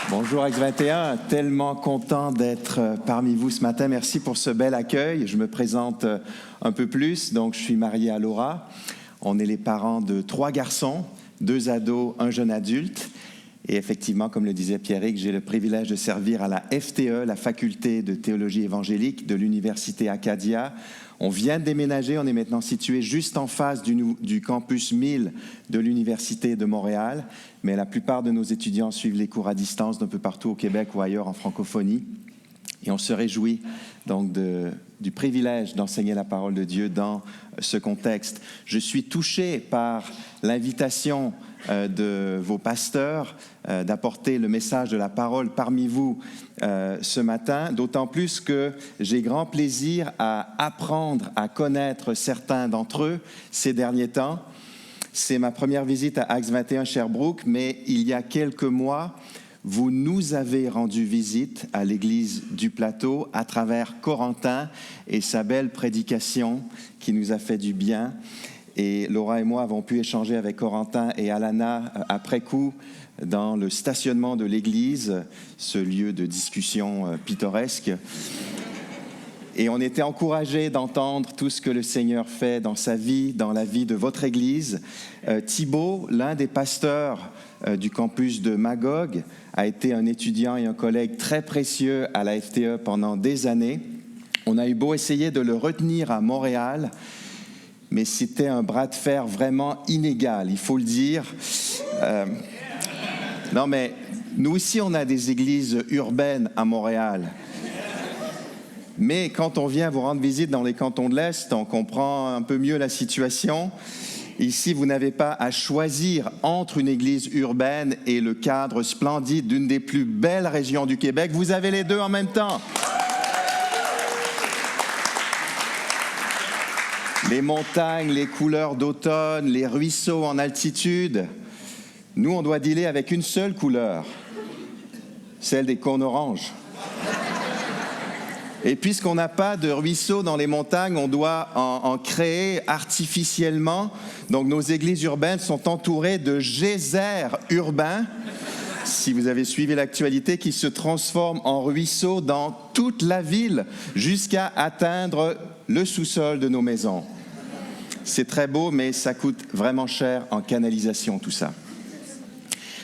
Bonjour Acte 21, tellement content d'être parmi vous ce matin. Merci pour ce bel accueil. Je me présente un peu plus. Donc, je suis marié à Laura. On est les parents de 3 garçons, 2 ados, 1 jeune adulte. Et effectivement, comme le disait Pierrick, j'ai le privilège de servir à la FTE, la Faculté de théologie évangélique de l'Université Acadia. On vient de déménager, on est maintenant situé juste en face du campus 1000 de l'Université de Montréal, mais la plupart de nos étudiants suivent les cours à distance d'un peu partout au Québec ou ailleurs en francophonie. Et on se réjouit donc du privilège d'enseigner la parole de Dieu dans ce contexte. Je suis touché par l'invitation de vos pasteurs d'apporter le message de la parole parmi vous ce matin, d'autant plus que j'ai grand plaisir à apprendre à connaître certains d'entre eux ces derniers temps. C'est ma première visite à Acte 21 Sherbrooke, mais il y a quelques mois, vous nous avez rendu visite à l'église du Plateau à travers Corentin et sa belle prédication qui nous a fait du bien. Et Laura et moi avons pu échanger avec Corentin et Alana après coup dans le stationnement de l'église, ce lieu de discussion pittoresque. Et on était encouragés d'entendre tout ce que le Seigneur fait dans sa vie, dans la vie de votre Église. Thibaut, l'un des pasteurs du campus de Magog, a été un étudiant et un collègue très précieux à la FTE pendant des années. On a eu beau essayer de le retenir à Montréal, mais c'était un bras de fer vraiment inégal, il faut le dire. Non, mais nous aussi, on a des églises urbaines à Montréal. Mais quand on vient vous rendre visite dans les cantons de l'Est, on comprend un peu mieux la situation. Ici, vous n'avez pas à choisir entre une église urbaine et le cadre splendide d'une des plus belles régions du Québec. Vous avez les deux en même temps. Les montagnes, les couleurs d'automne, les ruisseaux en altitude. Nous, on doit dealer avec une seule couleur, celle des cônes oranges. Et puisqu'on n'a pas de ruisseaux dans les montagnes, on doit en créer artificiellement. Donc, nos églises urbaines sont entourées de geysers urbains, si vous avez suivi l'actualité, qui se transforment en ruisseaux dans toute la ville jusqu'à atteindre le sous-sol de nos maisons. C'est très beau, mais ça coûte vraiment cher en canalisation, tout ça.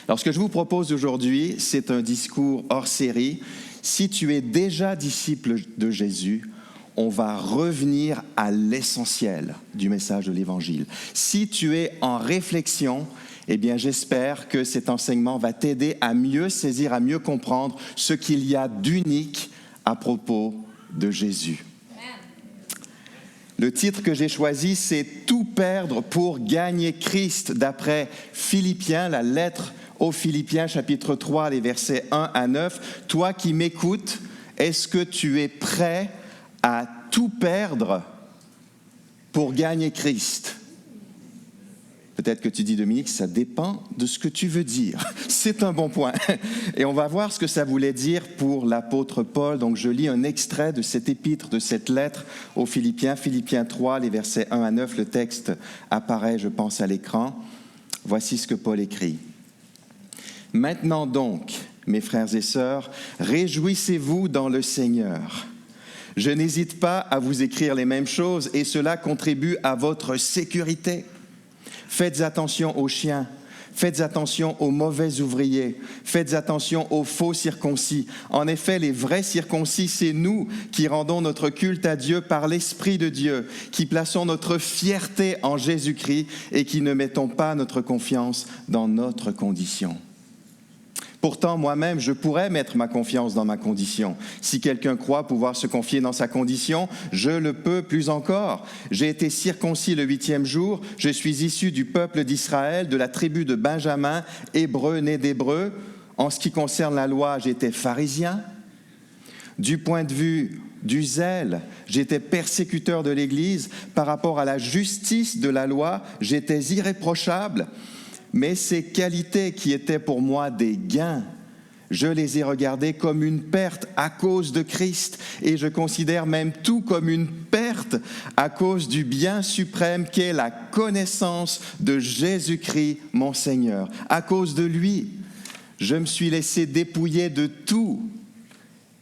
Alors, ce que je vous propose aujourd'hui, c'est un discours hors série. Si tu es déjà disciple de Jésus, on va revenir à l'essentiel du message de l'Évangile. Si tu es en réflexion, eh bien, j'espère que cet enseignement va t'aider à mieux saisir, à mieux comprendre ce qu'il y a d'unique à propos de Jésus. Le titre que j'ai choisi, c'est « Tout perdre pour gagner Christ » d'après Philippiens, la lettre aux Philippiens, chapitre 3, les versets 1 à 9. Toi qui m'écoutes, est-ce que tu es prêt à tout perdre pour gagner Christ? Peut-être que tu dis, Dominique, ça dépend de ce que tu veux dire. C'est un bon point. Et on va voir ce que ça voulait dire pour l'apôtre Paul. Donc, je lis un extrait de cet épître, de cette lettre aux Philippiens, Philippiens 3, les versets 1 à 9. Le texte apparaît, je pense, à l'écran. Voici ce que Paul écrit. Maintenant donc, mes frères et sœurs, réjouissez-vous dans le Seigneur. Je n'hésite pas à vous écrire les mêmes choses et cela contribue à votre sécurité. Faites attention aux chiens, faites attention aux mauvais ouvriers, faites attention aux faux circoncis. En effet, les vrais circoncis, c'est nous qui rendons notre culte à Dieu par l'Esprit de Dieu, qui plaçons notre fierté en Jésus-Christ et qui ne mettons pas notre confiance dans notre condition. Pourtant, moi-même, je pourrais mettre ma confiance dans ma condition. Si quelqu'un croit pouvoir se confier dans sa condition, je le peux plus encore. J'ai été circoncis le 8e jour, je suis issu du peuple d'Israël, de la tribu de Benjamin, hébreu né d'hébreu. En ce qui concerne la loi, j'étais pharisien. Du point de vue du zèle, j'étais persécuteur de l'Église. Par rapport à la justice de la loi, j'étais irréprochable. Mais ces qualités qui étaient pour moi des gains, je les ai regardées comme une perte à cause de Christ et je considère même tout comme une perte à cause du bien suprême qu'est la connaissance de Jésus-Christ, mon Seigneur. À cause de lui, Je me suis laissé dépouiller de tout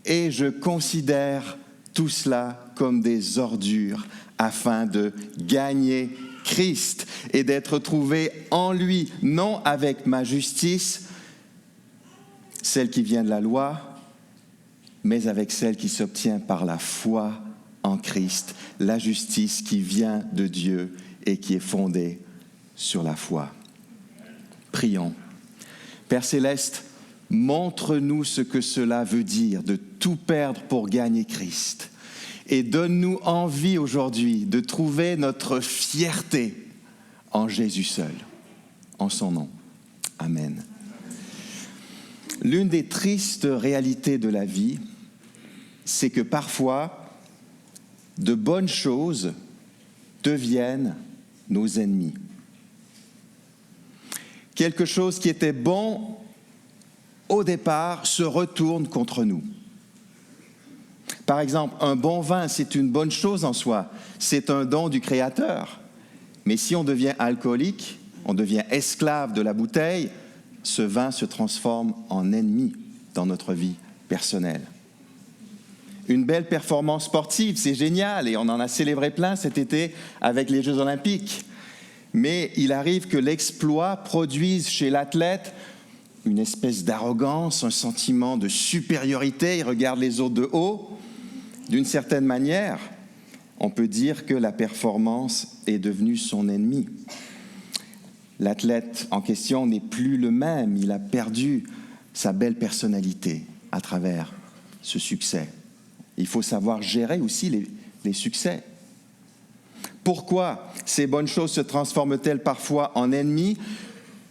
et je considère tout cela comme des ordures afin de gagner Christ et d'être trouvé en lui, non avec ma justice, celle qui vient de la loi, mais avec celle qui s'obtient par la foi en Christ, la justice qui vient de Dieu et qui est fondée sur la foi. Prions. Père Céleste, montre-nous ce que cela veut dire de tout perdre pour gagner Christ. Et donne-nous envie aujourd'hui de trouver notre fierté en Jésus seul. En son nom. Amen. L'une des tristes réalités de la vie, c'est que parfois, de bonnes choses deviennent nos ennemis. Quelque chose qui était bon au départ se retourne contre nous. Par exemple, un bon vin, c'est une bonne chose en soi. C'est un don du Créateur. Mais si on devient alcoolique, on devient esclave de la bouteille, ce vin se transforme en ennemi dans notre vie personnelle. Une belle performance sportive, c'est génial et on en a célébré plein cet été avec les Jeux Olympiques. Mais il arrive que l'exploit produise chez l'athlète une espèce d'arrogance, un sentiment de supériorité, il regarde les autres de haut. D'une certaine manière, on peut dire que la performance est devenue son ennemi. L'athlète en question n'est plus le même, il a perdu sa belle personnalité à travers ce succès. Il faut savoir gérer aussi les succès. Pourquoi ces bonnes choses se transforment-elles parfois en ennemis ?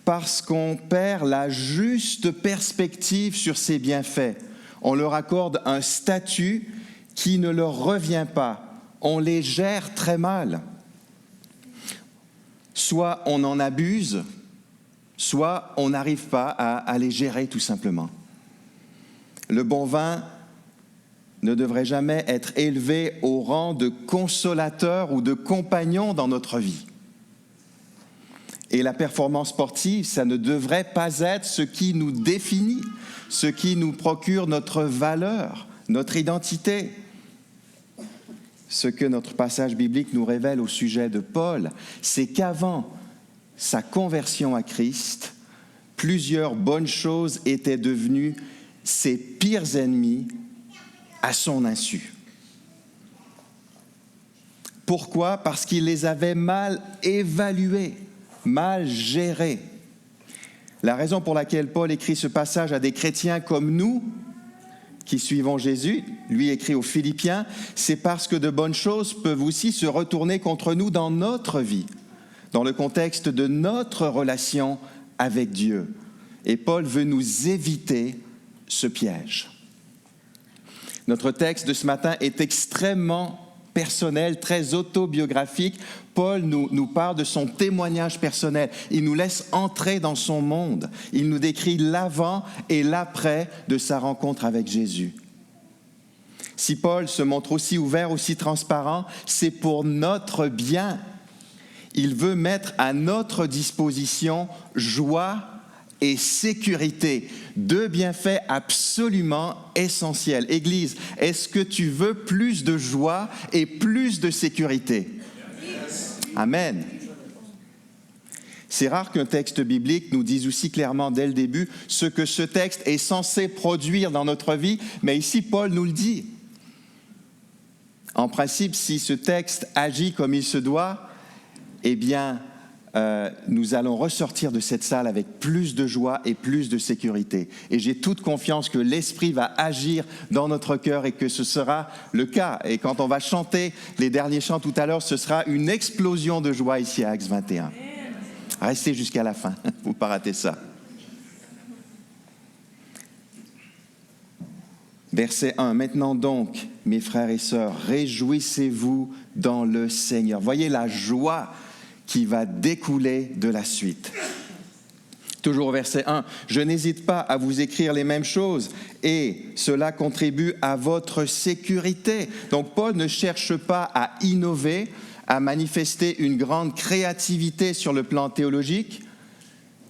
Parce qu'on perd la juste perspective sur ces bienfaits. On leur accorde un statut qui ne leur revient pas. On les gère très mal. Soit on en abuse, soit on n'arrive pas à les gérer tout simplement. Le bon vin ne devrait jamais être élevé au rang de consolateur ou de compagnon dans notre vie. Et la performance sportive, ça ne devrait pas être ce qui nous définit, ce qui nous procure notre valeur, notre identité. Ce que notre passage biblique nous révèle au sujet de Paul, c'est qu'avant sa conversion à Christ, plusieurs bonnes choses étaient devenues ses pires ennemis à son insu. Pourquoi ? Parce qu'il les avait mal évaluées, mal gérées. La raison pour laquelle Paul écrit ce passage à des chrétiens comme nous, qui suivons Jésus, lui écrit aux Philippiens, c'est parce que de bonnes choses peuvent aussi se retourner contre nous dans notre vie, dans le contexte de notre relation avec Dieu. Et Paul veut nous éviter ce piège. Notre texte de ce matin est extrêmement personnel, très autobiographique. Paul nous parle de son témoignage personnel. Il nous laisse entrer dans son monde. Il nous décrit l'avant et l'après de sa rencontre avec Jésus. Si Paul se montre aussi ouvert, aussi transparent, c'est pour notre bien. Il veut mettre à notre disposition joie et sécurité, deux bienfaits absolument essentiels. Église, est-ce que tu veux plus de joie et plus de sécurité? Amen. C'est rare qu'un texte biblique nous dise aussi clairement dès le début ce que ce texte est censé produire dans notre vie, mais ici Paul nous le dit. En principe, si ce texte agit comme il se doit, eh bien, nous allons ressortir de cette salle avec plus de joie et plus de sécurité. Et j'ai toute confiance que l'Esprit va agir dans notre cœur et que ce sera le cas. Et quand on va chanter les derniers chants tout à l'heure, ce sera une explosion de joie ici à Acts 21. Restez jusqu'à la fin, vous ne pas rater ça. Verset 1. Maintenant donc, mes frères et sœurs, réjouissez-vous dans le Seigneur. Voyez la joie qui va découler de la suite. Toujours au verset 1, « Je n'hésite pas à vous écrire les mêmes choses et cela contribue à votre sécurité. » Donc Paul ne cherche pas à innover, à manifester une grande créativité sur le plan théologique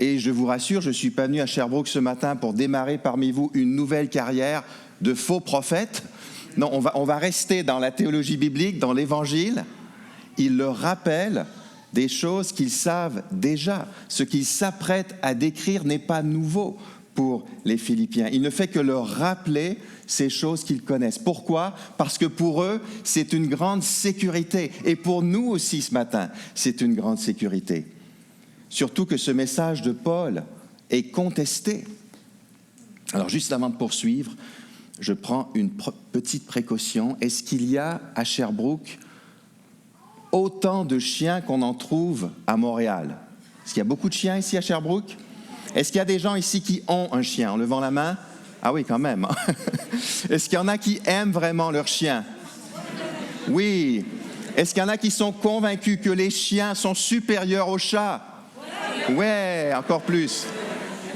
Et je vous rassure, je ne suis pas venu à Sherbrooke ce matin pour démarrer parmi vous une nouvelle carrière de faux prophète. Non, on va rester dans la théologie biblique, dans l'Évangile. Il leur rappelle des choses qu'ils savent déjà. Ce qu'ils s'apprêtent à décrire n'est pas nouveau pour les Philippiens. Il ne fait que leur rappeler ces choses qu'ils connaissent. Pourquoi? Parce que pour eux, c'est une grande sécurité. Et pour nous aussi ce matin, c'est une grande sécurité. Surtout que ce message de Paul est contesté. Alors, juste avant de poursuivre, je prends une petite précaution. Est-ce qu'il y a à Sherbrooke autant de chiens qu'on en trouve à Montréal? Est-ce qu'il y a beaucoup de chiens ici à Sherbrooke? Est-ce qu'il y a des gens ici qui ont un chien? En levant la main? Ah oui, quand même. Est-ce qu'il y en a qui aiment vraiment leur chien? Oui. Est-ce qu'il y en a qui sont convaincus que les chiens sont supérieurs aux chats? Ouais, encore plus.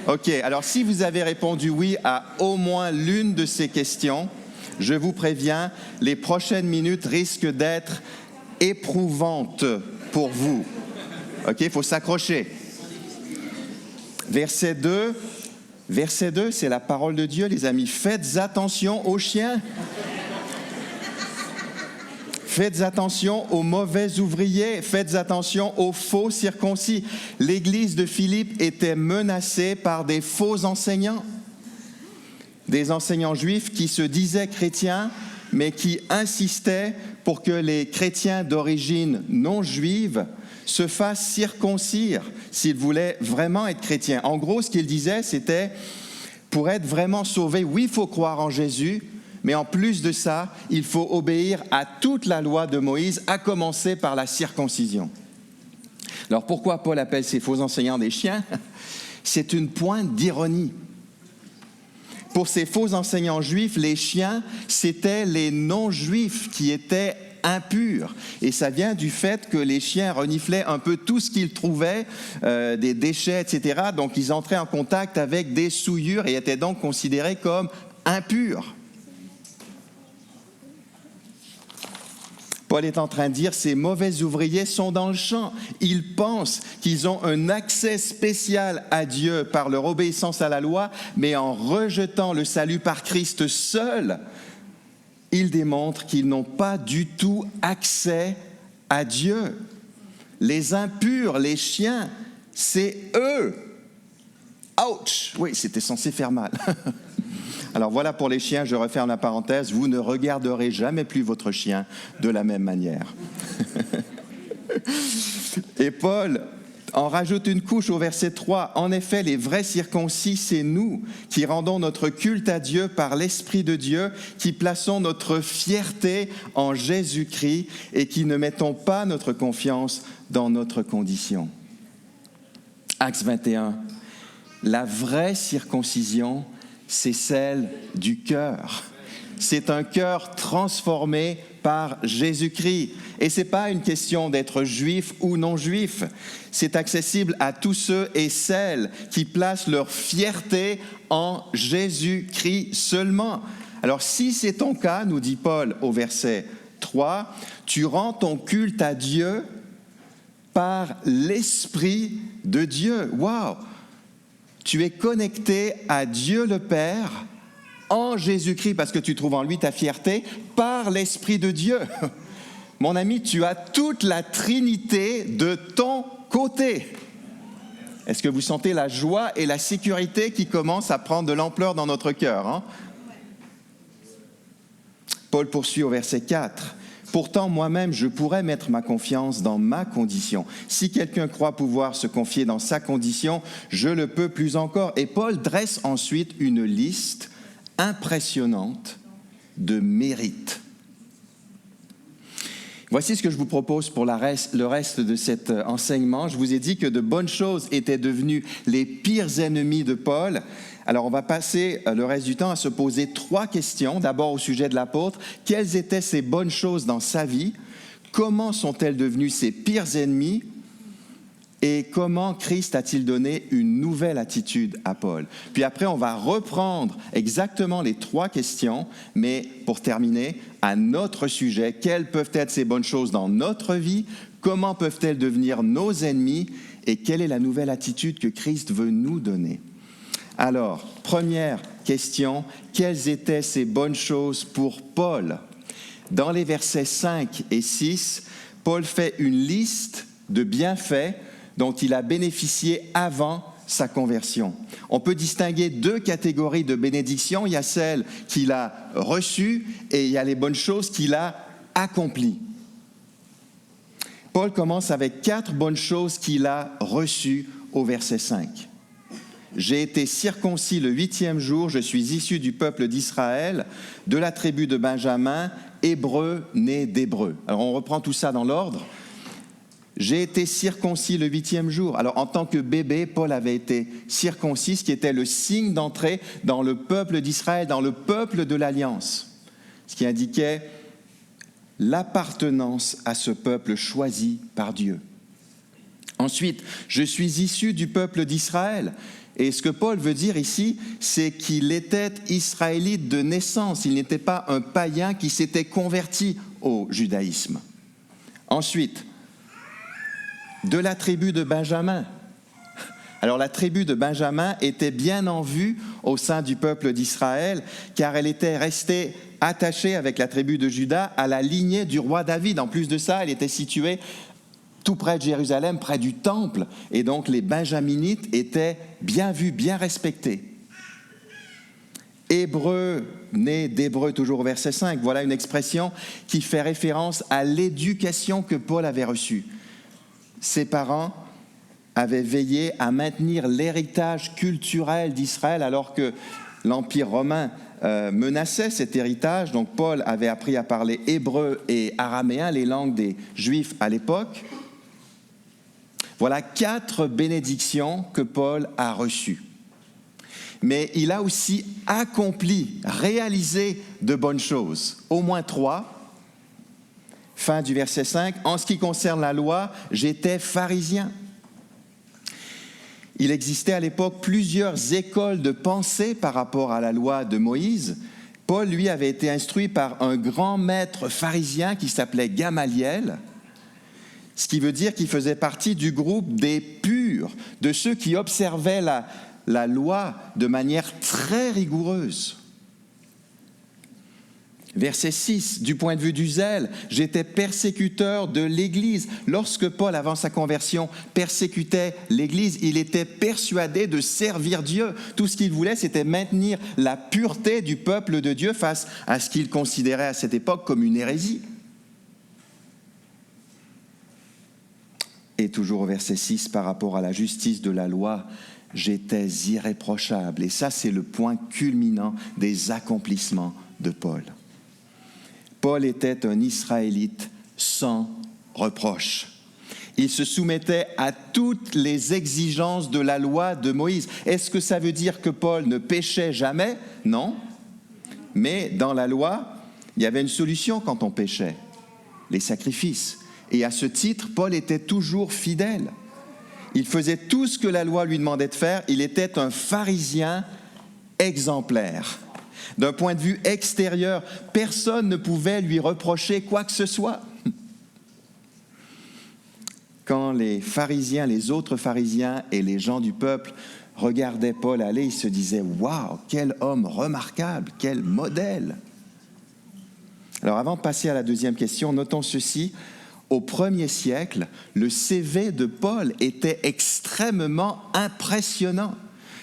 OK, alors si vous avez répondu oui à au moins l'une de ces questions, je vous préviens, les prochaines minutes risquent d'être éprouvantes pour vous. OK, il faut s'accrocher. Verset 2, c'est la parole de Dieu, les amis. Faites attention aux chiens. Faites attention aux mauvais ouvriers, faites attention aux faux circoncis. L'église de Philippe était menacée par des faux enseignants. Des enseignants juifs qui se disaient chrétiens, mais qui insistaient pour que les chrétiens d'origine non juive se fassent circoncire s'ils voulaient vraiment être chrétiens. En gros, ce qu'ils disaient, c'était, pour être vraiment sauvé, oui, il faut croire en Jésus, mais en plus de ça, il faut obéir à toute la loi de Moïse, à commencer par la circoncision. Alors pourquoi Paul appelle ces faux enseignants des chiens? C'est une pointe d'ironie. Pour ces faux enseignants juifs, les chiens, c'était les non-juifs qui étaient impurs. Et ça vient du fait que les chiens reniflaient un peu tout ce qu'ils trouvaient, des déchets, etc. Donc ils entraient en contact avec des souillures et étaient donc considérés comme impurs. Paul est en train de dire, ces mauvais ouvriers sont dans le champ. Ils pensent qu'ils ont un accès spécial à Dieu par leur obéissance à la loi, mais en rejetant le salut par Christ seul, ils démontrent qu'ils n'ont pas du tout accès à Dieu. Les impurs, les chiens, c'est eux. Ouch! Oui, c'était censé faire mal. Alors voilà pour les chiens, je referme la parenthèse, vous ne regarderez jamais plus votre chien de la même manière. Et Paul en rajoute une couche au verset 3. En effet, les vrais circoncis, c'est nous qui rendons notre culte à Dieu par l'Esprit de Dieu, qui plaçons notre fierté en Jésus-Christ et qui ne mettons pas notre confiance dans notre condition. Acte 21. La vraie circoncision, c'est celle du cœur. C'est un cœur transformé par Jésus-Christ. Et ce n'est pas une question d'être juif ou non juif. C'est accessible à tous ceux et celles qui placent leur fierté en Jésus-Christ seulement. Alors si c'est ton cas, nous dit Paul au verset 3, tu rends ton culte à Dieu par l'Esprit de Dieu. Waouh! Tu es connecté à Dieu le Père en Jésus-Christ parce que tu trouves en lui ta fierté par l'Esprit de Dieu. Mon ami, tu as toute la Trinité de ton côté. Est-ce que vous sentez la joie et la sécurité qui commencent à prendre de l'ampleur dans notre cœur, hein? Paul poursuit au verset 4. Pourtant, moi-même, je pourrais mettre ma confiance dans ma condition. Si quelqu'un croit pouvoir se confier dans sa condition, je le peux plus encore. Et Paul dresse ensuite une liste impressionnante de mérites. Voici ce que je vous propose pour le reste de cet enseignement. Je vous ai dit que de bonnes choses étaient devenues les pires ennemis de Paul. Alors, on va passer le reste du temps à se poser 3 questions. D'abord, au sujet de l'apôtre. Quelles étaient ces bonnes choses dans sa vie? Comment sont-elles devenues ses pires ennemis? Et comment Christ a-t-il donné une nouvelle attitude à Paul? Puis après, on va reprendre exactement les 3 questions, mais pour terminer, à notre sujet, quelles peuvent être ces bonnes choses dans notre vie? Comment peuvent-elles devenir nos ennemis? et quelle est la nouvelle attitude que Christ veut nous donner. Alors, première question, quelles étaient ces bonnes choses pour Paul? Dans les versets 5 et 6, Paul fait une liste de bienfaits dont il a bénéficié avant sa conversion. On peut distinguer deux catégories de bénédictions. Il y a celles qu'il a reçues et il y a les bonnes choses qu'il a accomplies. Paul commence avec 4 bonnes choses qu'il a reçues au verset 5. J'ai été circoncis le 8e jour, je suis issu du peuple d'Israël, de la tribu de Benjamin, hébreu né d'hébreu. Alors on reprend tout ça dans l'ordre. J'ai été circoncis le 8e jour. Alors en tant que bébé, Paul avait été circoncis, ce qui était le signe d'entrée dans le peuple d'Israël, dans le peuple de l'Alliance, ce qui indiquait l'appartenance à ce peuple choisi par Dieu. Ensuite, je suis issu du peuple d'Israël. Et ce que Paul veut dire ici, c'est qu'il était israélite de naissance. Il n'était pas un païen qui s'était converti au judaïsme. Ensuite, de la tribu de Benjamin. Alors la tribu de Benjamin était bien en vue au sein du peuple d'Israël, car elle était restée attachée avec la tribu de Juda à la lignée du roi David. En plus de ça, elle était située tout près de Jérusalem, près du temple. Et donc les Benjaminites étaient bien vus, bien respectés. Hébreu, né d'hébreu, toujours au verset 5, voilà une expression qui fait référence à l'éducation que Paul avait reçue. Ses parents avaient veillé à maintenir l'héritage culturel d'Israël alors que l'Empire romain menaçait cet héritage. Donc Paul avait appris à parler hébreu et araméen, les langues des Juifs à l'époque. Voilà 4 bénédictions que Paul a reçues. Mais il a aussi accompli, réalisé de bonnes choses. Au moins 3. Fin du verset 5. En ce qui concerne la loi, j'étais pharisien. Il existait à l'époque plusieurs écoles de pensée par rapport à la loi de Moïse. Paul, lui, avait été instruit par un grand maître pharisien qui s'appelait Gamaliel, ce qui veut dire qu'il faisait partie du groupe des purs, de ceux qui observaient la loi de manière très rigoureuse. Verset 6, du point de vue du zèle, j'étais persécuteur de l'Église. Lorsque Paul, avant sa conversion, persécutait l'Église, il était persuadé de servir Dieu. Tout ce qu'il voulait, c'était maintenir la pureté du peuple de Dieu face à ce qu'il considérait à cette époque comme une hérésie. Et toujours au verset 6, par rapport à la justice de la loi, j'étais irréprochable. Et ça, c'est le point culminant des accomplissements de Paul. Paul était un Israélite sans reproche. Il se soumettait à toutes les exigences de la loi de Moïse. Est-ce que ça veut dire que Paul ne péchait jamais? Non. Mais dans la loi, il y avait une solution quand on péchait, les sacrifices. Et à ce titre, Paul était toujours fidèle. Il faisait tout ce que la loi lui demandait de faire. Il était un pharisien exemplaire. D'un point de vue extérieur, personne ne pouvait lui reprocher quoi que ce soit. Quand les pharisiens, les autres pharisiens et les gens du peuple regardaient Paul aller, ils se disaient « Waouh, quel homme remarquable, quel modèle !» Alors avant de passer à la deuxième question, notons ceci. Au 1er siècle, le CV de Paul était extrêmement impressionnant.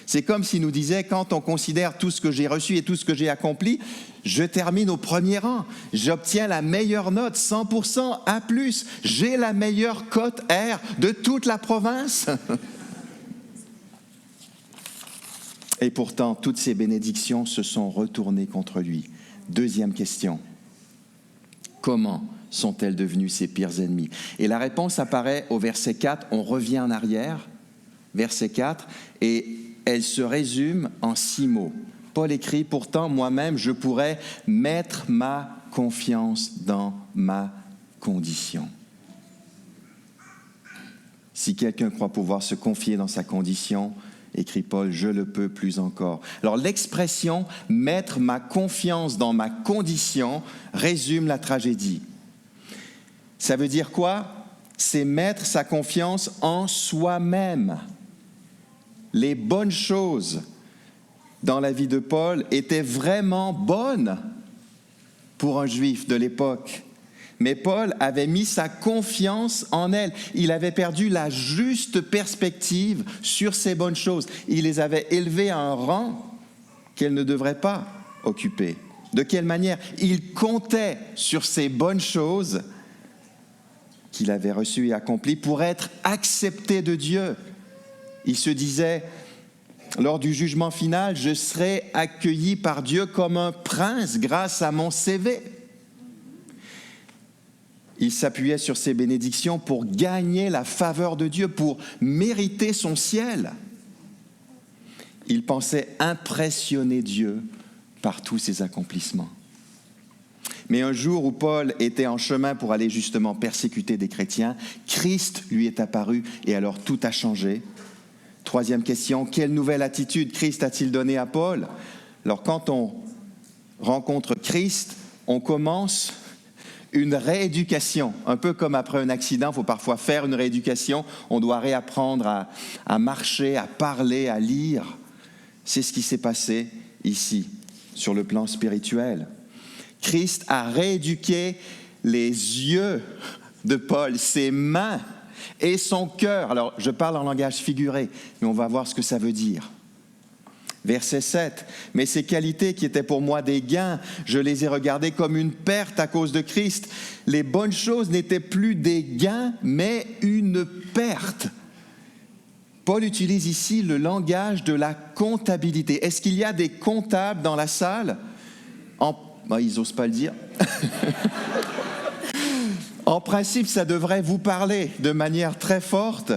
C'est comme s'il nous disait, quand on considère tout ce que j'ai reçu et tout ce que j'ai accompli, je termine au premier rang. J'obtiens la meilleure note, 100% A+. J'ai la meilleure cote R de toute la province. Et pourtant, toutes ces bénédictions se sont retournées contre lui. Deuxième question. Comment sont-elles devenues ses pires ennemis? Et la réponse apparaît au verset 4. On revient en arrière, verset 4, et elle se résume en 6 mots. Paul écrit, « Pourtant, moi-même, je pourrais mettre ma confiance dans ma condition. » Si quelqu'un croit pouvoir se confier dans sa condition, écrit Paul, je le peux plus encore. Alors l'expression « mettre ma confiance dans ma condition » résume la tragédie. Ça veut dire quoi? c'est mettre sa confiance en soi-même. Les bonnes choses dans la vie de Paul étaient vraiment bonnes pour un juif de l'époque. Mais Paul avait mis sa confiance en elles. Il avait perdu la juste perspective sur ces bonnes choses. Il les avait élevées à un rang qu'elles ne devraient pas occuper. De quelle manière? Il comptait sur ces bonnes choses qu'il avait reçues et accomplies pour être accepté de Dieu. Il se disait, lors du jugement final, je serai accueilli par Dieu comme un prince grâce à mon CV. Il s'appuyait sur ces bénédictions pour gagner la faveur de Dieu, pour mériter son ciel. Il pensait impressionner Dieu par tous ses accomplissements. Mais un jour où Paul était en chemin pour aller justement persécuter des chrétiens, Christ lui est apparu et alors tout a changé. Troisième question, quelle nouvelle attitude Christ a-t-il donnée à Paul? Alors quand on rencontre Christ, on commence une rééducation. Un peu comme après un accident, il faut parfois faire une rééducation. On doit réapprendre à marcher, à parler, à lire. C'est ce qui s'est passé ici, sur le plan spirituel. Christ a rééduqué les yeux de Paul, ses mains et son cœur. Alors, je parle en langage figuré, mais on va voir ce que ça veut dire. Verset 7, « Mais ces qualités qui étaient pour moi des gains, je les ai regardées comme une perte à cause de Christ. Les bonnes choses n'étaient plus des gains, mais une perte. » Paul utilise ici le langage de la comptabilité. Est-ce qu'il y a des comptables dans la salle? Ils n'osent pas le dire. En principe, ça devrait vous parler de manière très forte.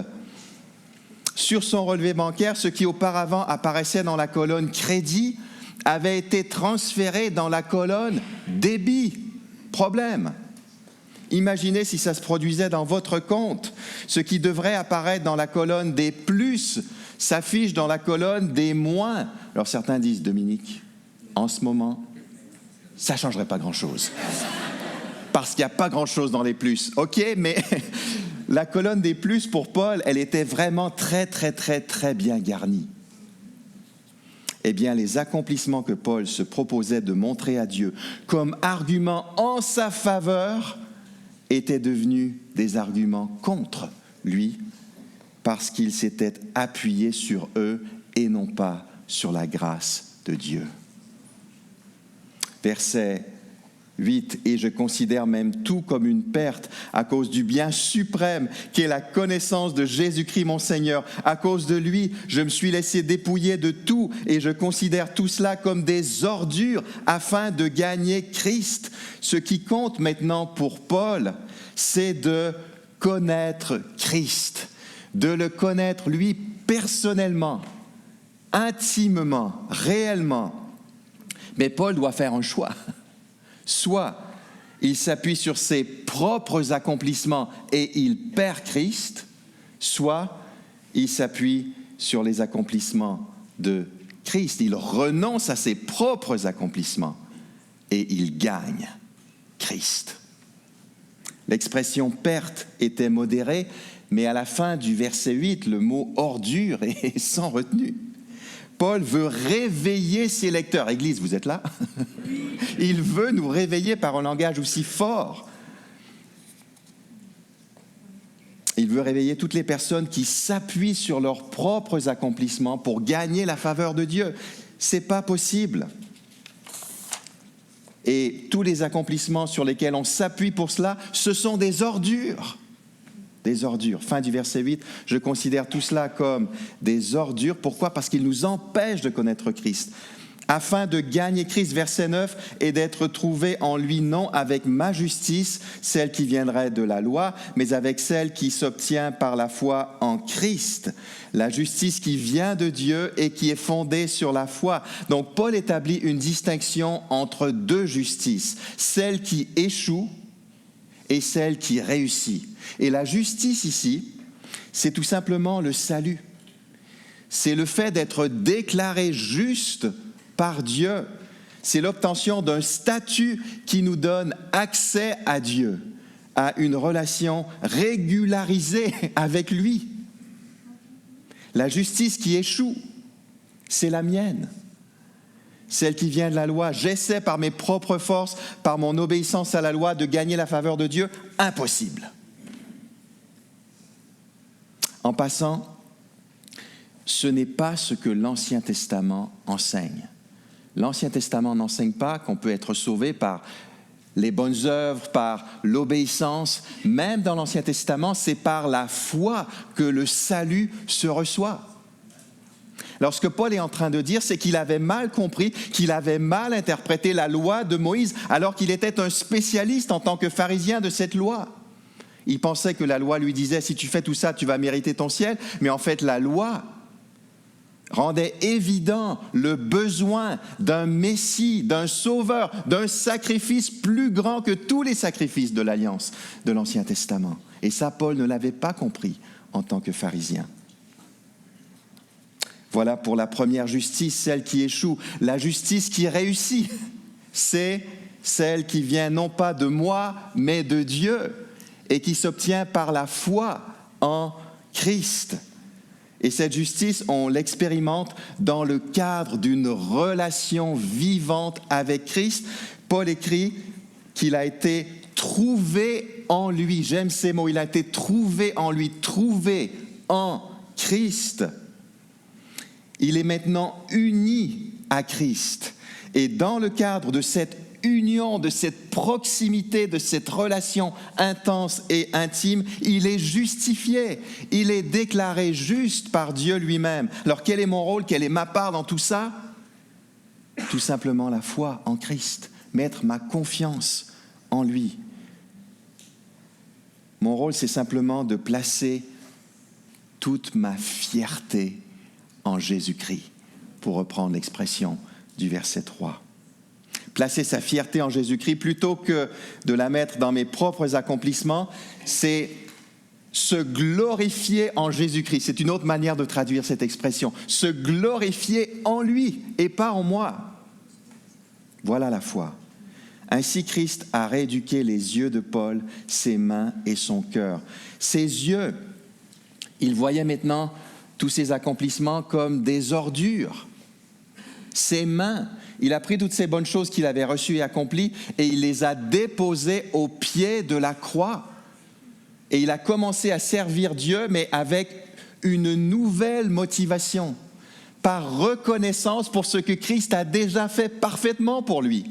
Sur son relevé bancaire, ce qui auparavant apparaissait dans la colonne crédit avait été transféré dans la colonne débit. Problème. Imaginez si ça se produisait dans votre compte. Ce qui devrait apparaître dans la colonne des plus s'affiche dans la colonne des moins. Alors certains disent, Dominique, en ce moment, ça ne changerait pas grand-chose. Parce qu'il n'y a pas grand-chose dans les plus. OK, mais la colonne des plus pour Paul, elle était vraiment très, très, très, très bien garnie. Eh bien, les accomplissements que Paul se proposait de montrer à Dieu comme argument en sa faveur étaient devenus des arguments contre lui parce qu'il s'était appuyé sur eux et non pas sur la grâce de Dieu. Verset 8, « Et je considère même tout comme une perte à cause du bien suprême qui est la connaissance de Jésus-Christ mon Seigneur. À cause de lui, je me suis laissé dépouiller de tout et je considère tout cela comme des ordures afin de gagner Christ. » Ce qui compte maintenant pour Paul, c'est de connaître Christ, de le connaître lui personnellement, intimement, réellement. Mais Paul doit faire un choix. Soit il s'appuie sur ses propres accomplissements et il perd Christ, soit il s'appuie sur les accomplissements de Christ. Il renonce à ses propres accomplissements et il gagne Christ. L'expression « perte » était modérée, mais à la fin du verset 8, le mot « ordure » est sans retenue. Paul veut réveiller ses lecteurs. Église, vous êtes là? Il veut nous réveiller par un langage aussi fort. Il veut réveiller toutes les personnes qui s'appuient sur leurs propres accomplissements pour gagner la faveur de Dieu. Ce n'est pas possible. Et tous les accomplissements sur lesquels on s'appuie pour cela, ce sont des ordures. Des ordures. Fin du verset 8, je considère tout cela comme des ordures. Pourquoi? Parce qu'ils nous empêchent de connaître Christ. Afin de gagner Christ, verset 9, et d'être trouvé en lui, non avec ma justice, celle qui viendrait de la loi, mais avec celle qui s'obtient par la foi en Christ. La justice qui vient de Dieu et qui est fondée sur la foi. Donc Paul établit une distinction entre deux justices, celle qui échoue et celle qui réussit. Et la justice ici, c'est tout simplement le salut. C'est le fait d'être déclaré juste par Dieu. C'est l'obtention d'un statut qui nous donne accès à Dieu. à une relation régularisée avec lui. La justice qui échoue, c'est la mienne. Celle qui vient de la loi. J'essaie par mes propres forces, par mon obéissance à la loi, de gagner la faveur de Dieu. Impossible. En passant, ce n'est pas ce que l'Ancien Testament enseigne. L'Ancien Testament n'enseigne pas qu'on peut être sauvé par les bonnes œuvres, par l'obéissance. Même dans l'Ancien Testament, c'est par la foi que le salut se reçoit. Alors, ce que Paul est en train de dire, c'est qu'il avait mal compris, qu'il avait mal interprété la loi de Moïse, alors qu'il était un spécialiste en tant que pharisien de cette loi. Il pensait que la loi lui disait, si tu fais tout ça, tu vas mériter ton ciel. Mais en fait, la loi rendait évident le besoin d'un Messie, d'un Sauveur, d'un sacrifice plus grand que tous les sacrifices de l'Alliance de l'Ancien Testament. Et ça, Paul ne l'avait pas compris en tant que pharisien. Voilà pour la première justice, celle qui échoue. La justice qui réussit, c'est celle qui vient non pas de moi, mais de Dieu, et qui s'obtient par la foi en Christ. Et cette justice, on l'expérimente dans le cadre d'une relation vivante avec Christ. Paul écrit qu'il a été trouvé en lui. J'aime ces mots. Il a été trouvé en lui, trouvé en Christ. Il est maintenant uni à Christ. Et dans le cadre de cette union, de cette proximité, de cette relation intense et intime, il est justifié, il est déclaré juste par Dieu lui-même. Alors quel est mon rôle, quelle est ma part dans tout ça? Tout simplement la foi en Christ, mettre ma confiance en lui. Mon rôle, c'est simplement de placer toute ma fierté en Jésus-Christ, pour reprendre l'expression du verset 3. Placer sa fierté en Jésus-Christ plutôt que de la mettre dans mes propres accomplissements, c'est se glorifier en Jésus-Christ. C'est une autre manière de traduire cette expression. Se glorifier en lui et pas en moi. Voilà la foi. Ainsi, Christ a rééduqué les yeux de Paul, ses mains et son cœur. Ses yeux, il voyait maintenant tous ses accomplissements comme des ordures. Ses mains, il a pris toutes ces bonnes choses qu'il avait reçues et accomplies et il les a déposées au pied de la croix. Et il a commencé à servir Dieu, mais avec une nouvelle motivation, par reconnaissance pour ce que Christ a déjà fait parfaitement pour lui.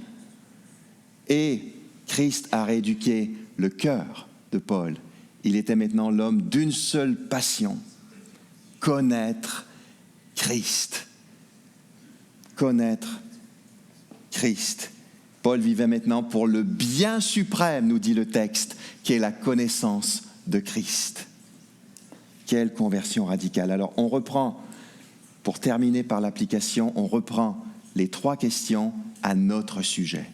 Et Christ a rééduqué le cœur de Paul. Il était maintenant l'homme d'une seule passion, connaître Christ. Connaître Christ. Paul vivait maintenant pour le bien suprême, nous dit le texte, qui est la connaissance de Christ. Quelle conversion radicale. Alors on reprend, pour terminer par l'application, on reprend les 3 questions à notre sujet.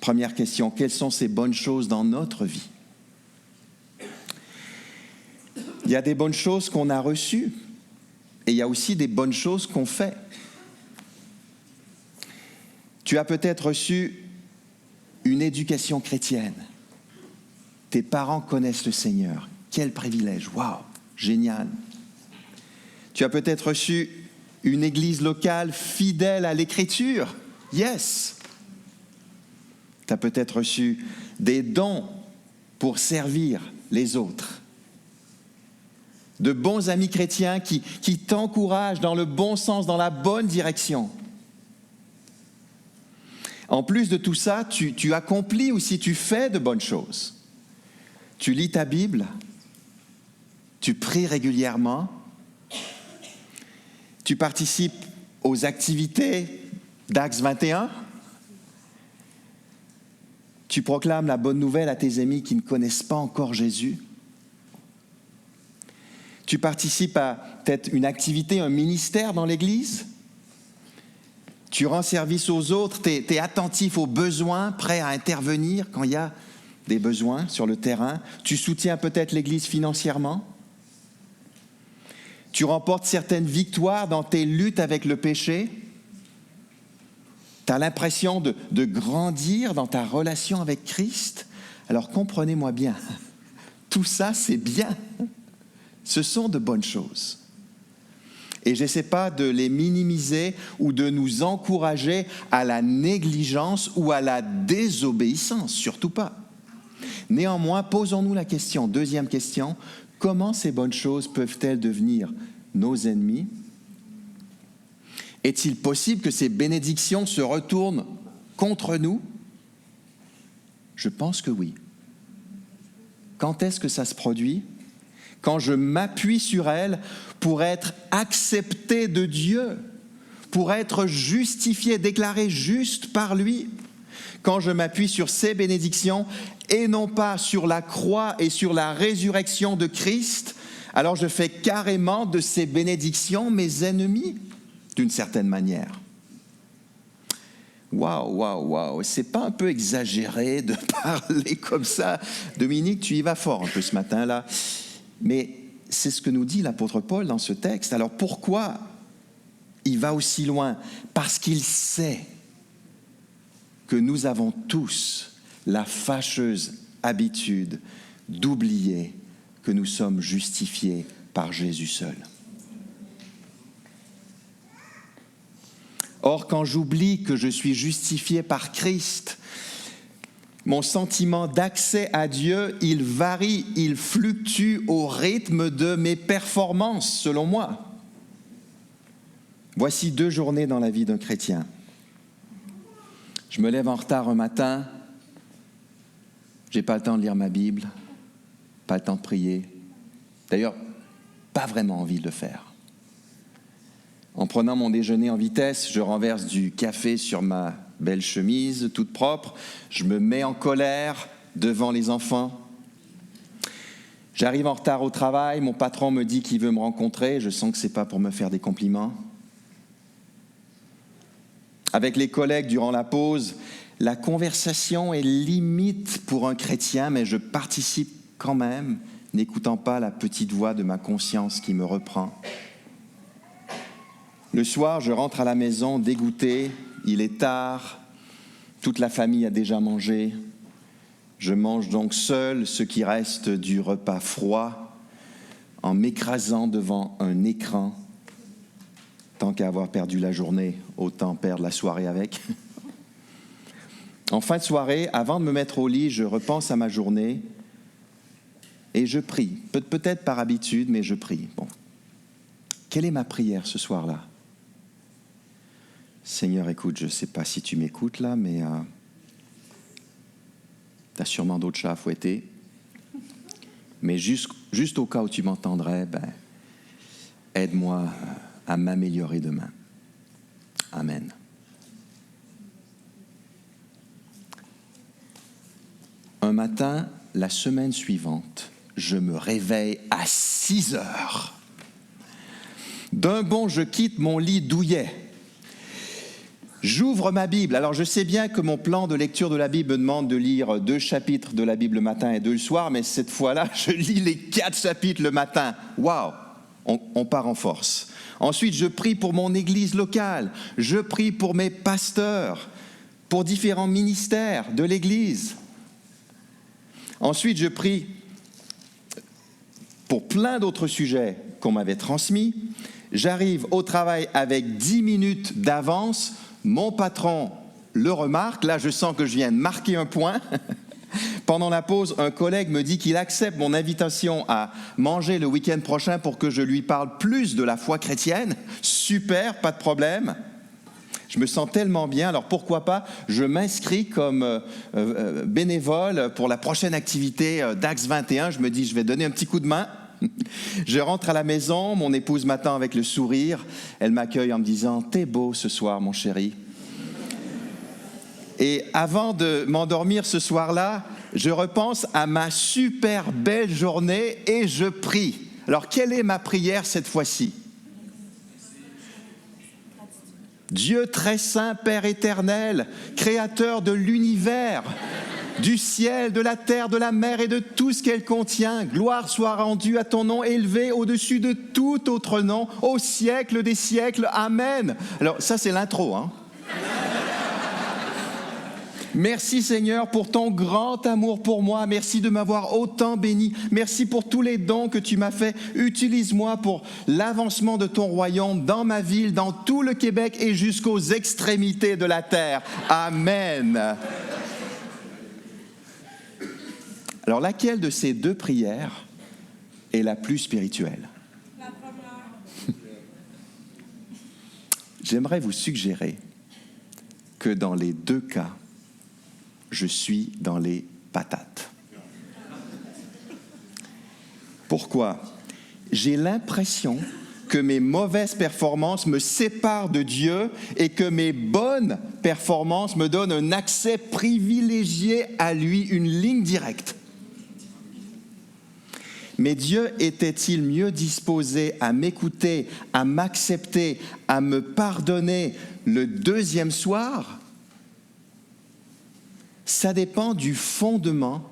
Première question, quelles sont ces bonnes choses dans notre vie? Il y a des bonnes choses qu'on a reçues et il y a aussi des bonnes choses qu'on fait. Tu as peut-être reçu une éducation chrétienne. Tes parents connaissent le Seigneur. Quel privilège! Waouh! Génial! Tu as peut-être reçu une église locale fidèle à l'Écriture. Yes! Tu as peut-être reçu des dons pour servir les autres. De bons amis chrétiens qui t'encouragent dans le bon sens, dans la bonne direction. En plus de tout ça, tu accomplis aussi, tu fais de bonnes choses. Tu lis ta Bible, tu pries régulièrement, tu participes aux activités d'Acts 21, tu proclames la bonne nouvelle à tes amis qui ne connaissent pas encore Jésus. Tu participes à peut-être une activité, un ministère dans l'Église. Tu rends service aux autres, tu es attentif aux besoins, prêt à intervenir quand il y a des besoins sur le terrain. Tu soutiens peut-être l'Église financièrement. Tu remportes certaines victoires dans tes luttes avec le péché. Tu as l'impression de grandir dans ta relation avec Christ, Alors comprenez-moi bien, tout ça c'est bien. Ce sont de bonnes choses. Et je n'essaie pas de les minimiser ou de nous encourager à la négligence ou à la désobéissance, surtout pas. Néanmoins, posons-nous la question, deuxième question, comment ces bonnes choses peuvent-elles devenir nos ennemis? Est-il possible que ces bénédictions se retournent contre nous? Je pense que oui. Quand est-ce que ça se produit? Quand je m'appuie sur elles pour être accepté de Dieu, pour être justifié, déclaré juste par lui. Quand je m'appuie sur ces bénédictions et non pas sur la croix et sur la résurrection de Christ, alors je fais carrément de ces bénédictions mes ennemis, d'une certaine manière. Waouh, c'est pas un peu exagéré de parler comme ça? Dominique, tu y vas fort un peu ce matin-là. Mais c'est ce que nous dit l'apôtre Paul dans ce texte. Alors pourquoi il va aussi loin? Parce qu'il sait que nous avons tous la fâcheuse habitude d'oublier que nous sommes justifiés par Jésus seul. Or, quand j'oublie que je suis justifié par Christ, mon sentiment d'accès à Dieu, il varie, il fluctue au rythme de mes performances, selon moi. Voici 2 journées dans la vie d'un chrétien. Je me lève en retard un matin, je n'ai pas le temps de lire ma Bible, pas le temps de prier. D'ailleurs, pas vraiment envie de le faire. En prenant mon déjeuner en vitesse, je renverse du café sur ma belle chemise, toute propre. Je me mets en colère devant les enfants. J'arrive en retard au travail. Mon patron me dit qu'il veut me rencontrer. Je sens que ce n'est pas pour me faire des compliments. Avec les collègues durant la pause, la conversation est limite pour un chrétien, mais je participe quand même, n'écoutant pas la petite voix de ma conscience qui me reprend. Le soir, je rentre à la maison dégoûté, il est tard, toute la famille a déjà mangé. Je mange donc seul ce qui reste du repas froid, en m'écrasant devant un écran. Tant qu'à avoir perdu la journée, autant perdre la soirée avec. En fin de soirée, avant de me mettre au lit, je repense à ma journée et je prie. Peut-être par habitude, mais je prie. Bon. Quelle est ma prière ce soir-là? Seigneur, écoute, je ne sais pas si tu m'écoutes là, mais tu as sûrement d'autres chats à fouetter. Mais juste au cas où tu m'entendrais, aide-moi à m'améliorer demain. Amen. Un matin, la semaine suivante, je me réveille à 6 heures. D'un bond, je quitte mon lit douillet. J'ouvre ma Bible. Alors, je sais bien que mon plan de lecture de la Bible me demande de lire 2 chapitres de la Bible le matin et 2 le soir, mais cette fois-là, je lis les 4 chapitres le matin. Waouh! On part en force. Ensuite, je prie pour mon église locale. Je prie pour mes pasteurs, pour différents ministères de l'église. Ensuite, je prie pour plein d'autres sujets qu'on m'avait transmis. J'arrive au travail avec 10 minutes d'avance. Mon patron le remarque. Là, je sens que je viens de marquer un point. Pendant la pause, un collègue me dit qu'il accepte mon invitation à manger le week-end prochain pour que je lui parle plus de la foi chrétienne. Super, pas de problème. Je me sens tellement bien, alors pourquoi pas, je m'inscris comme bénévole pour la prochaine activité d'Axe 21. Je me dis, je vais donner un petit coup de main. Je rentre à la maison, mon épouse m'attend avec le sourire. Elle m'accueille en me disant « T'es beau ce soir, mon chéri ». Et avant de m'endormir ce soir-là, je repense à ma super belle journée et je prie. Alors, quelle est ma prière cette fois-ci? Dieu très saint, Père éternel, créateur de l'univers, du ciel, de la terre, de la mer et de tout ce qu'elle contient, gloire soit rendue à ton nom élevé au-dessus de tout autre nom, au siècle des siècles. Amen. Alors ça, c'est l'intro, hein. Merci Seigneur pour ton grand amour pour moi. Merci de m'avoir autant béni. Merci pour tous les dons que tu m'as faits. Utilise-moi pour l'avancement de ton royaume dans ma ville, dans tout le Québec et jusqu'aux extrémités de la terre. Amen. Alors, laquelle de ces deux prières est la plus spirituelle? La première. J'aimerais vous suggérer que dans les deux cas, je suis dans les patates. Pourquoi? J'ai l'impression que mes mauvaises performances me séparent de Dieu et que mes bonnes performances me donnent un accès privilégié à lui, une ligne directe. Mais Dieu était-il mieux disposé à m'écouter, à m'accepter, à me pardonner le deuxième soir? Ça dépend du fondement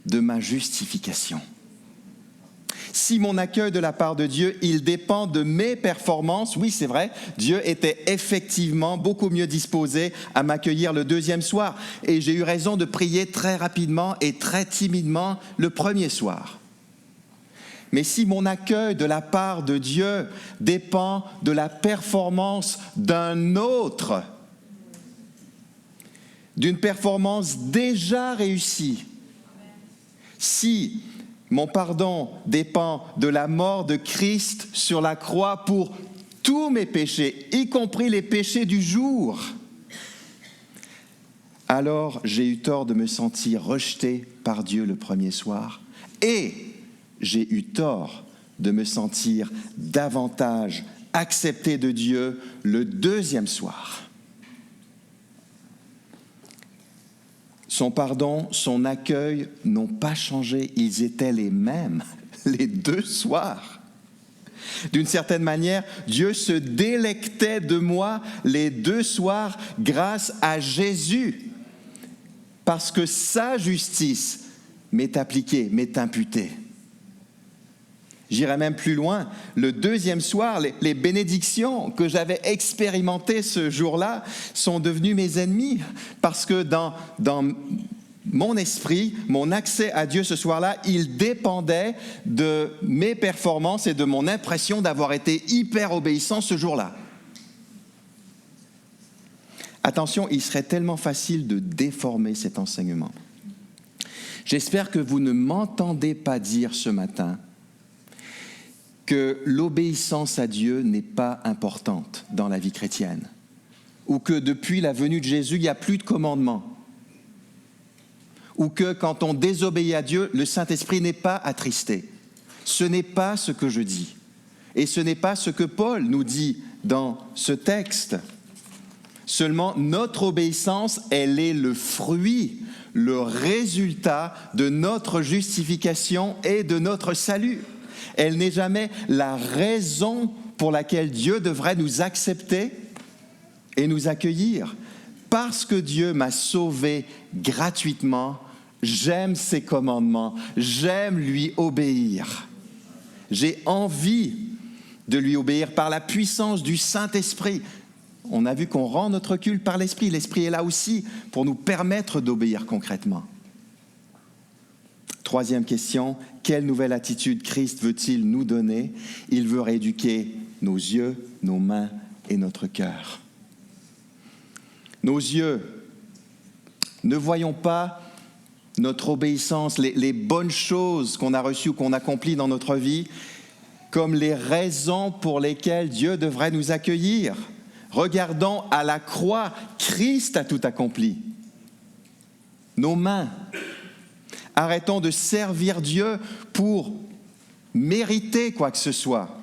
de ma justification. Si mon accueil de la part de Dieu, il dépend de mes performances, oui, c'est vrai, Dieu était effectivement beaucoup mieux disposé à m'accueillir le deuxième soir. Et j'ai eu raison de prier très rapidement et très timidement le premier soir. Mais si mon accueil de la part de Dieu dépend de la performance d'un autre, d'une performance déjà réussie, si mon pardon dépend de la mort de Christ sur la croix pour tous mes péchés, y compris les péchés du jour, alors j'ai eu tort de me sentir rejeté par Dieu le premier soir et j'ai eu tort de me sentir davantage accepté de Dieu le deuxième soir. Son pardon, son accueil n'ont pas changé, ils étaient les mêmes les deux soirs. D'une certaine manière, Dieu se délectait de moi les deux soirs grâce à Jésus, parce que sa justice m'est appliquée, m'est imputée. J'irai même plus loin. Le deuxième soir, les bénédictions que j'avais expérimentées ce jour-là sont devenues mes ennemis parce que dans mon esprit, mon accès à Dieu ce soir-là, il dépendait de mes performances et de mon impression d'avoir été hyper obéissant ce jour-là. Attention, il serait tellement facile de déformer cet enseignement. J'espère que vous ne m'entendez pas dire ce matin que l'obéissance à Dieu n'est pas importante dans la vie chrétienne, ou que depuis la venue de Jésus, il n'y a plus de commandements, ou que quand on désobéit à Dieu, le Saint-Esprit n'est pas attristé. Ce n'est pas ce que je dis, et ce n'est pas ce que Paul nous dit dans ce texte. Seulement, notre obéissance, elle est le fruit, le résultat de notre justification et de notre salut. Elle n'est jamais la raison pour laquelle Dieu devrait nous accepter et nous accueillir. Parce que Dieu m'a sauvé gratuitement, j'aime ses commandements, j'aime lui obéir. J'ai envie de lui obéir par la puissance du Saint-Esprit. On a vu qu'on rend notre culte par l'Esprit. L'Esprit est là aussi pour nous permettre d'obéir concrètement. Troisième question, quelle nouvelle attitude Christ veut-il nous donner? Il veut rééduquer nos yeux, nos mains et notre cœur. Nos yeux, ne voyons pas notre obéissance, les bonnes choses qu'on a reçues ou qu'on accomplit dans notre vie, comme les raisons pour lesquelles Dieu devrait nous accueillir. Regardons à la croix, Christ a tout accompli. Nos mains. Arrêtons de servir Dieu pour mériter quoi que ce soit.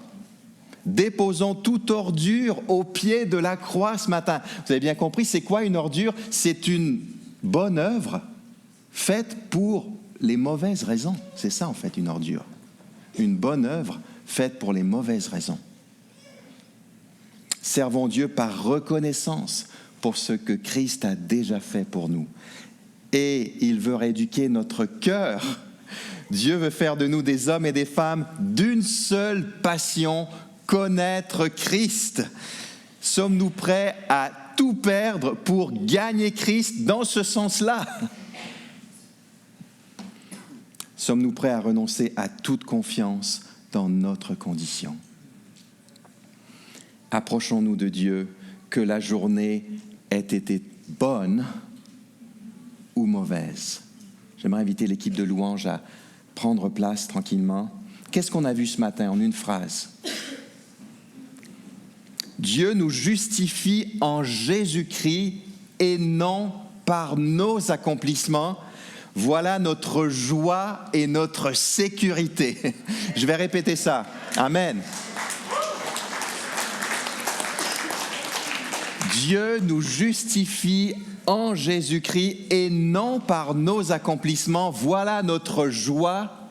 Déposons toute ordure au pied de la croix ce matin. Vous avez bien compris, c'est quoi une ordure? C'est une bonne œuvre faite pour les mauvaises raisons. C'est ça en fait une ordure. Une bonne œuvre faite pour les mauvaises raisons. Servons Dieu par reconnaissance pour ce que Christ a déjà fait pour nous. Et il veut rééduquer notre cœur. Dieu veut faire de nous des hommes et des femmes d'une seule passion, connaître Christ. Sommes-nous prêts à tout perdre pour gagner Christ dans ce sens-là. Sommes-nous prêts à renoncer à toute confiance dans notre condition? Approchons-nous de Dieu, que la journée ait été bonne ou mauvaise. J'aimerais inviter l'équipe de louange à prendre place tranquillement. Qu'est-ce qu'on a vu ce matin en une phrase? Dieu nous justifie en Jésus-Christ et non par nos accomplissements. Voilà notre joie et notre sécurité. Je vais répéter ça. Amen. Dieu nous justifie en Jésus-Christ et non par nos accomplissements. Voilà notre joie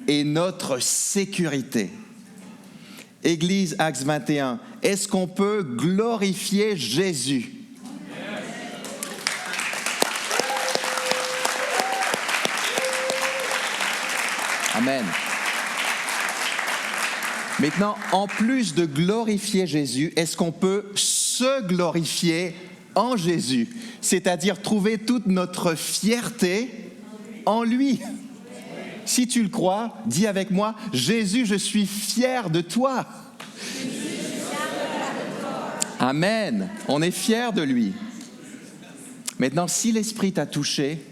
et notre sécurité. Église Actes 21, est-ce qu'on peut glorifier Jésus? Amen. Maintenant, en plus de glorifier Jésus, est-ce qu'on peut se glorifier en Jésus? C'est-à-dire trouver toute notre fierté en lui. Si tu le crois, dis avec moi, Jésus, je suis fier de toi. Amen. On est fier de lui. Maintenant, si l'Esprit t'a touché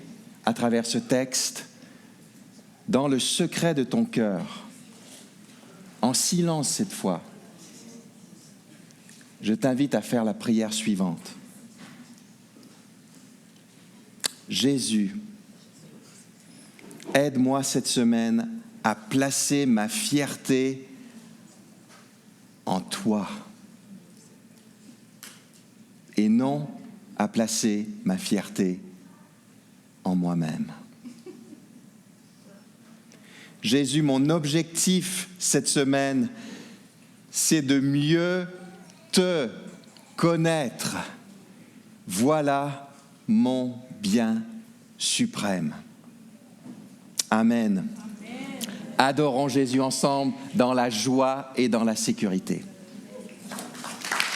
à travers ce texte, dans le secret de ton cœur, en silence cette fois, je t'invite à faire la prière suivante. Jésus, aide-moi cette semaine à placer ma fierté en toi et non à placer ma fierté en moi-même. Jésus, mon objectif cette semaine, c'est de mieux te connaître. Voilà mon bien suprême. Amen. Adorons Jésus ensemble dans la joie et dans la sécurité.